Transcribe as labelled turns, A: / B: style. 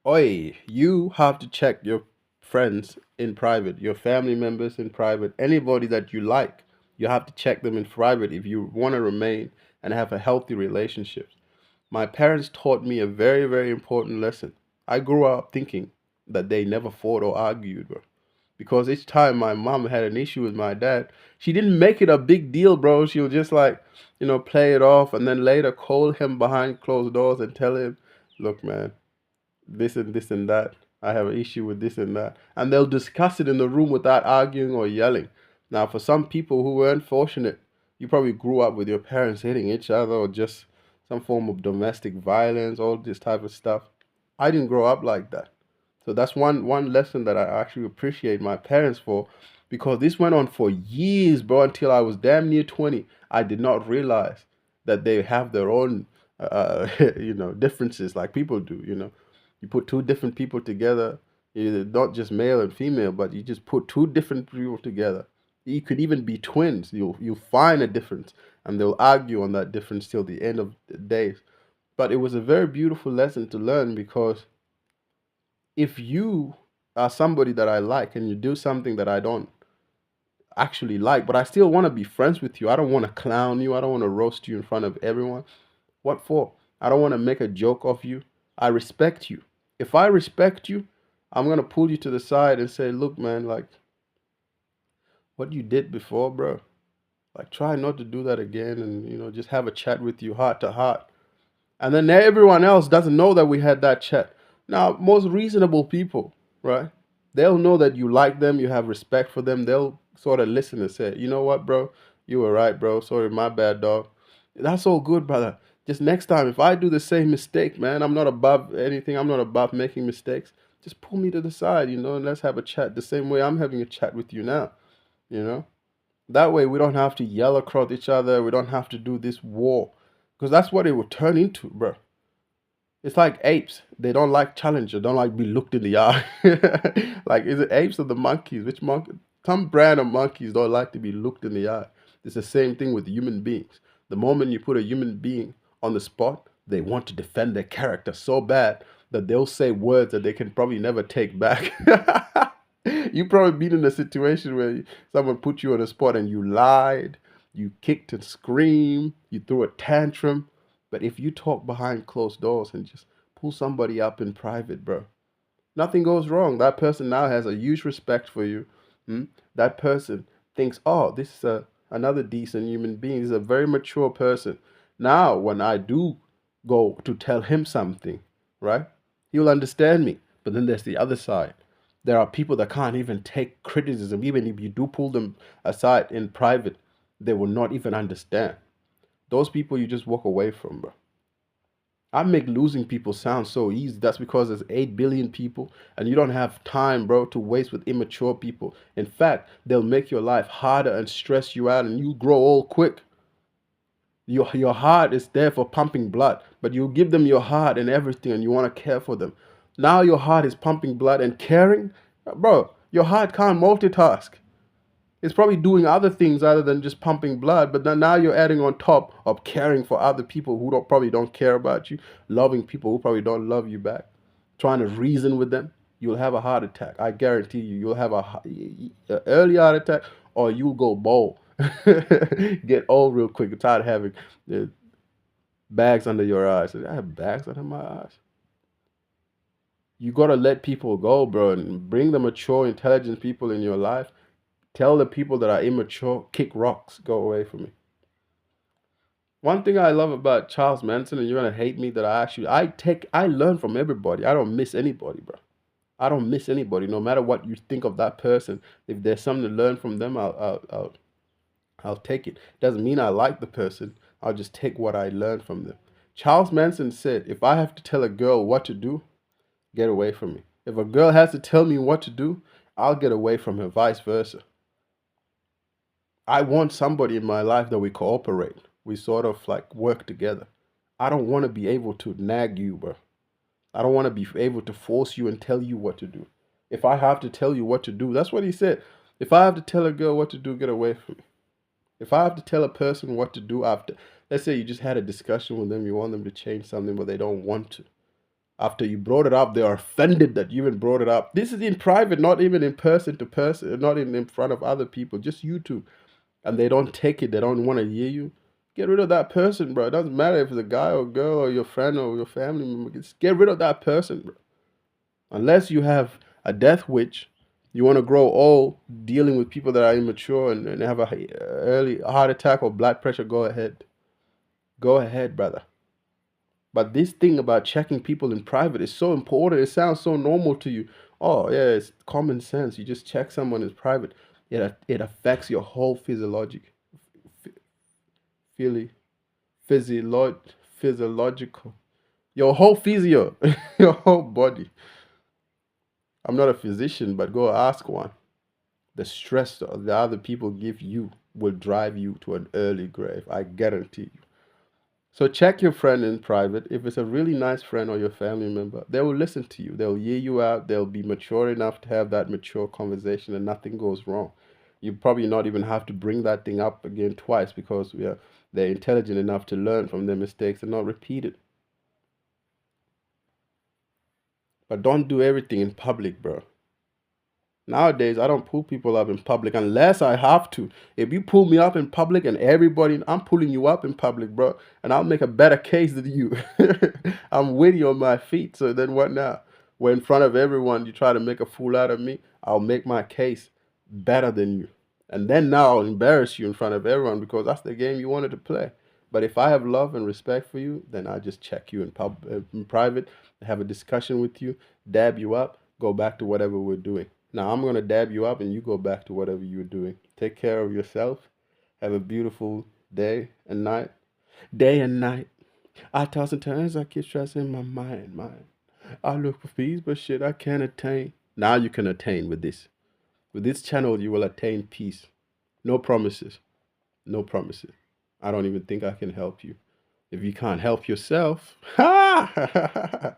A: Oi, you have to check your friends in private, your family members in private, anybody that you like. You have to check them in private if you want to remain and have a healthy relationship. My parents taught me a very, very important lesson. I grew up thinking that they never fought or argued, bro. Because each time my mom had an issue with my dad, she didn't make it a big deal, bro. She would just like, play it off and then later call him behind closed doors and tell him, look, man, this and this and that. I have an issue with this and that. And they'll discuss it in the room without arguing or yelling. Now, for some people who weren't fortunate, you probably grew up with your parents hitting each other or just some form of domestic violence, all this type of stuff. I didn't grow up like that. So that's one lesson that I actually appreciate my parents for, because this went on for years, bro, until I was damn near 20. I did not realize that they have their own differences like people do. You put two different people together, not just male and female, but you just put two different people together. You could even be twins. You'll find a difference, and they'll argue on that difference till the end of the days. But it was a very beautiful lesson to learn, because if you are somebody that I like and you do something that I don't actually like, but I still want to be friends with you. I don't want to clown you. I don't want to roast you in front of everyone. What for? I don't want to make a joke of you. I respect you. If I respect you, I'm gonna pull you to the side and say, look, man, like what you did before, bro. Like try not to do that again, and just have a chat with you heart to heart. And then everyone else doesn't know that we had that chat. Now, most reasonable people, right? They'll know that you like them, you have respect for them. They'll sort of listen and say, you know what, bro? You were right, bro. Sorry, my bad, dog. That's all good, brother. Just next time, if I do the same mistake, man, I'm not above anything. I'm not above making mistakes. Just pull me to the side, and let's have a chat the same way I'm having a chat with you now, you know? That way we don't have to yell across each other. We don't have to do this war. Because that's what it would turn into, bro. It's like apes. They don't like challenge. They don't like be looked in the eye. Like, is it apes or the monkeys? Which monkey? Some brand of monkeys don't like to be looked in the eye. It's the same thing with human beings. The moment you put a human being on the spot, they want to defend their character so bad that they'll say words that they can probably never take back. You probably been in a situation where someone put you on the spot and you lied, you kicked and screamed, you threw a tantrum. But if you talk behind closed doors and just pull somebody up in private, bro, nothing goes wrong. That person now has a huge respect for you. Hmm? That person thinks, oh, this is another decent human being. This is a very mature person. Now, when I do go to tell him something, right, he'll understand me. But then there's the other side. There are people that can't even take criticism. Even if you do pull them aside in private, they will not even understand. Those people you just walk away from, bro. I make losing people sound so easy. That's because there's 8 billion people and you don't have time, bro, to waste with immature people. In fact, they'll make your life harder and stress you out and you grow old quick. Your heart is there for pumping blood, but you give them your heart and everything and you want to care for them. Now your heart is pumping blood and caring. Bro, your heart can't multitask. It's probably doing other things other than just pumping blood, but then now you're adding on top of caring for other people who probably don't care about you, loving people who probably don't love you back, trying to reason with them. You'll have a heart attack. I guarantee you, you'll have a early heart attack, or you'll go bald, get old real quick. You're tired of having uh, bags under your eyes. I have bags under my eyes. You gotta let people go, bro, and bring the mature, intelligent people in your life. Tell the people that are immature, kick rocks, go away from me. One thing I love about Charles Manson, and you're gonna hate me that I learn from everybody. I don't miss anybody, bro. I don't miss anybody, no matter what you think of that person. If there's something to learn from them, I'll take it. Doesn't mean I like the person. I'll just take what I learned from them. Charles Manson said, if I have to tell a girl what to do, get away from me. If a girl has to tell me what to do, I'll get away from her, vice versa. I want somebody in my life that we cooperate. We sort of like work together. I don't want to be able to nag you, bro. I don't want to be able to force you and tell you what to do. If I have to tell you what to do, that's what he said. If I have to tell a girl what to do, get away from me. If I have to tell a person what to do after, let's say you just had a discussion with them, you want them to change something, but they don't want to. After you brought it up, they are offended that you even brought it up. This is in private, not even in person to person, not in front of other people, just you two. And they don't take it, they don't want to hear you. Get rid of that person, bro. It doesn't matter if it's a guy or girl or your friend or your family member. Just get rid of that person, bro. Unless you have a death wish, you want to grow old dealing with people that are immature and have a early heart attack or blood pressure, go ahead. Go ahead, brother. But this thing about checking people in private is so important. It sounds so normal to you. Oh, yeah, it's common sense. You just check someone in private. It affects your whole physio- physiolog, physiological, your whole physio, your whole body. I'm not a physician, but go ask one. The stress that the other people give you will drive you to an early grave. I guarantee you. So check your friend in private. If it's a really nice friend or your family member, they will listen to you. They'll hear you out. They'll be mature enough to have that mature conversation and nothing goes wrong. You probably not even have to bring that thing up again twice because they're intelligent enough to learn from their mistakes and not repeat it. But don't do everything in public, bro. Nowadays, I don't pull people up in public unless I have to. If you pull me up in public and everybody, I'm pulling you up in public, bro, and I'll make a better case than you. I'm witty on my feet, so then what now? When in front of everyone, you try to make a fool out of me, I'll make my case better than you. And then now I'll embarrass you in front of everyone because that's the game you wanted to play. But if I have love and respect for you, then I just check you in private, have a discussion with you, dab you up, go back to whatever we're doing. Now I'm gonna dab you up and you go back to whatever you're doing. Take care of yourself. Have a beautiful day and night. Day and night. I toss and turn as I keep stressing my mind. I look for peace, but shit I can't attain. Now you can attain with this. With this channel you will attain peace. No promises. No promises. I don't even think I can help you. If you can't help yourself, ha!